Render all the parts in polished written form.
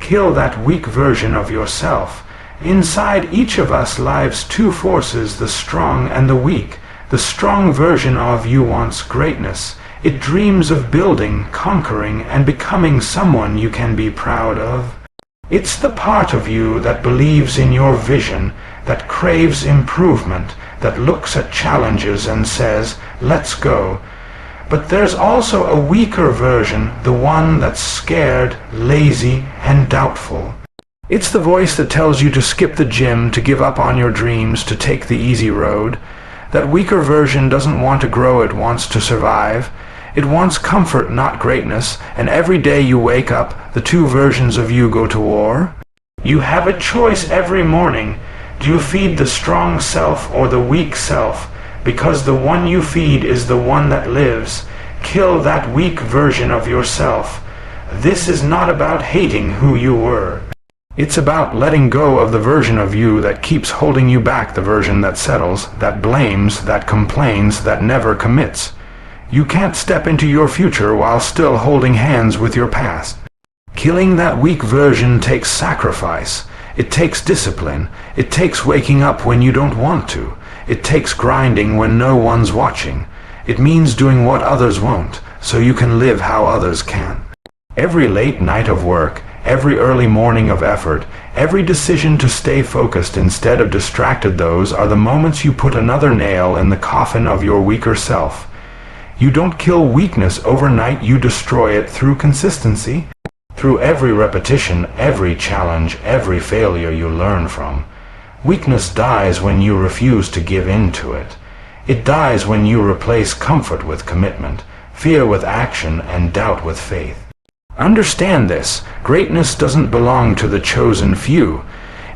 kill that weak version of yourself. Inside each of us lives two forces, the strong and the weak. The strong version of you wants greatness. It dreams of building, conquering, and becoming someone you can be proud of. It's the part of you that believes in your vision, that craves improvement, that looks at challenges and says, "Let's go." But there's also a weaker version, the one that's scared, lazy, and doubtful. It's the voice that tells you to skip the gym, to give up on your dreams, to take the easy road. That weaker version doesn't want to grow, it wants to survive. It wants comfort, not greatness, and every day you wake up, the two versions of you go to war. You have a choice every morning. Do you feed the strong self or the weak self? Because the one you feed is the one that lives. Kill that weak version of yourself. This is not about hating who you were. It's about letting go of the version of you that keeps holding you back, the version that settles, that blames, that complains, that never commits. You can't step into your future while still holding hands with your past. Killing that weak version takes sacrifice. It takes discipline. It takes waking up when you don't want to. It takes grinding when no one's watching. It means doing what others won't, so you can live how others can. Every late night of work, every early morning of effort, every decision to stay focused instead of distracted, those are the moments you put another nail in the coffin of your weaker self. You don't kill weakness overnight, you destroy it through consistency. Through every repetition, every challenge, every failure you learn from. Weakness dies when you refuse to give in to it. It dies when you replace comfort with commitment, fear with action, and doubt with faith. Understand this. Greatness doesn't belong to the chosen few.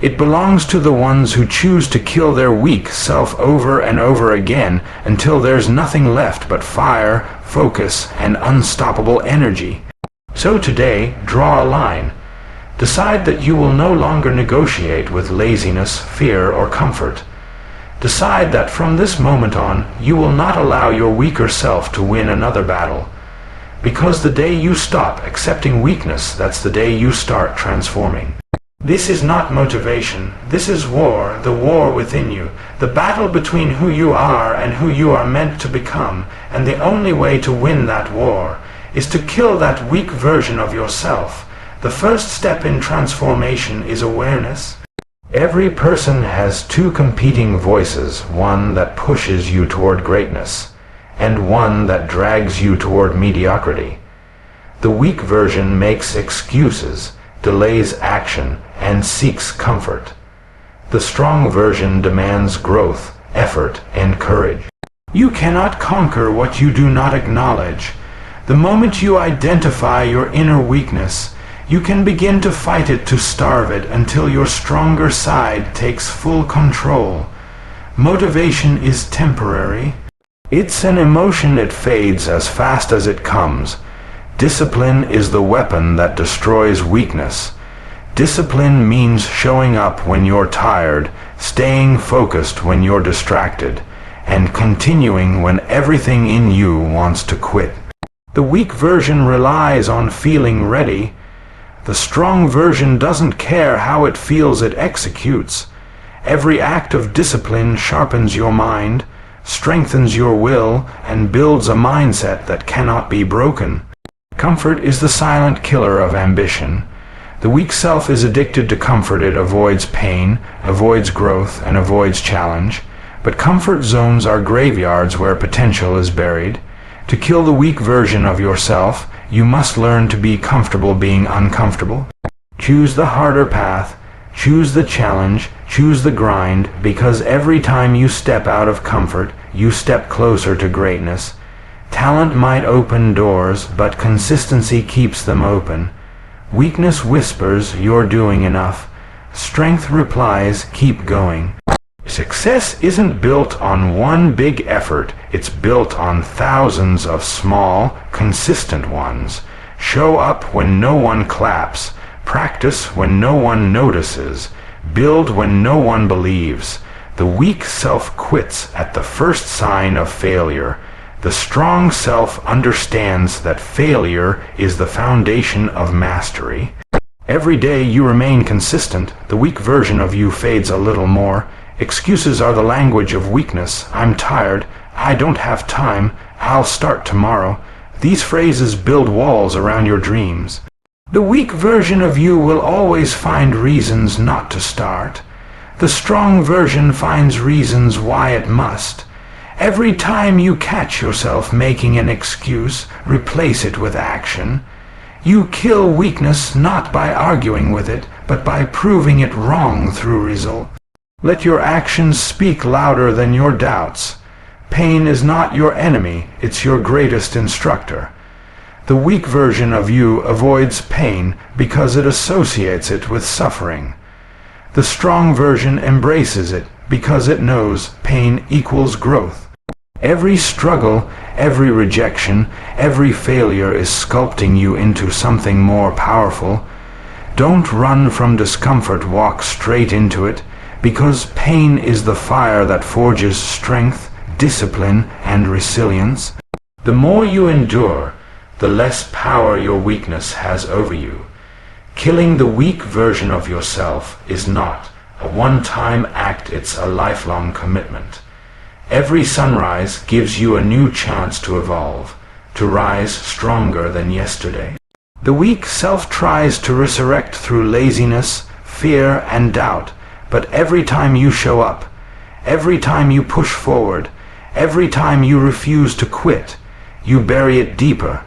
It belongs to the ones who choose to kill their weak self over and over again until there's nothing left but fire, focus, and unstoppable energy. So today, draw a line. Decide that you will no longer negotiate with laziness, fear, or comfort. Decide that from this moment on, you will not allow your weaker self to win another battle. Because the day you stop accepting weakness, that's the day you start transforming. This is not motivation. This is war, the war within you, the battle between who you are and who you are meant to become, and the only way to win that war is to kill that weak version of yourself. The first step in transformation is awareness. Every person has two competing voices, one that pushes you toward greatness, and one that drags you toward mediocrity. The weak version makes excuses, delays action, and seeks comfort. The strong version demands growth, effort, and courage. You cannot conquer what you do not acknowledge. The moment you identify your inner weakness, you can begin to fight it, to starve it, until your stronger side takes full control. Motivation is temporary. It's an emotion, it fades as fast as it comes. Discipline is the weapon that destroys weakness. Discipline means showing up when you're tired, staying focused when you're distracted, and continuing when everything in you wants to quit. The weak version relies on feeling ready. The strong version doesn't care how it feels, it executes. Every act of discipline sharpens your mind, strengthens your will, and builds a mindset that cannot be broken. Comfort is the silent killer of ambition. The weak self is addicted to comfort. It avoids pain, avoids growth, and avoids challenge. But comfort zones are graveyards where potential is buried. To kill the weak version of yourself, you must learn to be comfortable being uncomfortable. Choose the harder path. Choose the challenge, choose the grind, because every time you step out of comfort, you step closer to greatness. Talent might open doors, but consistency keeps them open. Weakness whispers, "You're doing enough." Strength replies, "Keep going." Success isn't built on one big effort, it's built on thousands of small, consistent ones. Show up when no one claps. Practice when no one notices. Build when no one believes. The weak self quits at the first sign of failure. The strong self understands that failure is the foundation of mastery. Every day you remain consistent, the weak version of you fades a little more. Excuses are the language of weakness. I'm tired. I don't have time. I'll start tomorrow. These phrases build walls around your dreams. The weak version of you will always find reasons not to start. The strong version finds reasons why it must. Every time you catch yourself making an excuse, replace it with action. You kill weakness not by arguing with it, but by proving it wrong through result. Let your actions speak louder than your doubts. Pain is not your enemy, it's your greatest instructor. The weak version of you avoids pain because it associates it with suffering. The strong version embraces it because it knows pain equals growth. Every struggle, every rejection, every failure is sculpting you into something more powerful. Don't run from discomfort, walk straight into it, because pain is the fire that forges strength, discipline, and resilience. The more you endure, the less power your weakness has over you. Killing the weak version of yourself is not a one-time act, it's a lifelong commitment. Every sunrise gives you a new chance to evolve, to rise stronger than yesterday. The weak self tries to resurrect through laziness, fear, and doubt, but every time you show up, every time you push forward, every time you refuse to quit, you bury it deeper.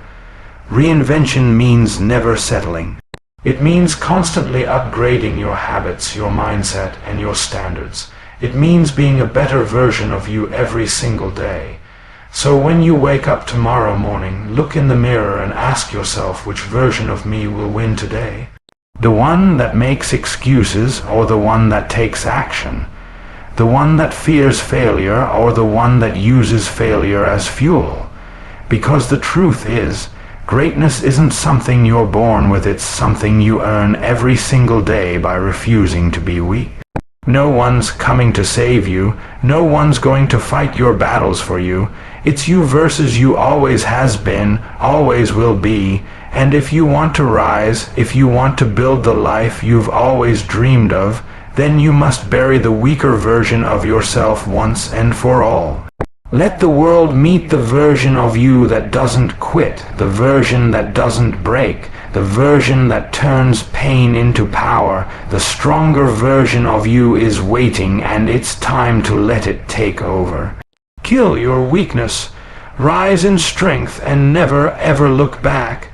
Reinvention means never settling. It means constantly upgrading your habits, your mindset, and your standards. It means being a better version of you every single day. So when you wake up tomorrow morning, look in the mirror and ask yourself which version of me will win today. The one that makes excuses or the one that takes action? The one that fears failure or the one that uses failure as fuel? Because the truth is, greatness isn't something you're born with, it's something you earn every single day by refusing to be weak. No one's coming to save you. No one's going to fight your battles for you. It's you versus you always has been, always will be. And if you want to rise, if you want to build the life you've always dreamed of, then you must bury the weaker version of yourself once and for all. Let the world meet the version of you that doesn't quit, the version that doesn't break, the version that turns pain into power. The stronger version of you is waiting, and it's time to let it take over. Kill your weakness, rise in strength, and never ever look back.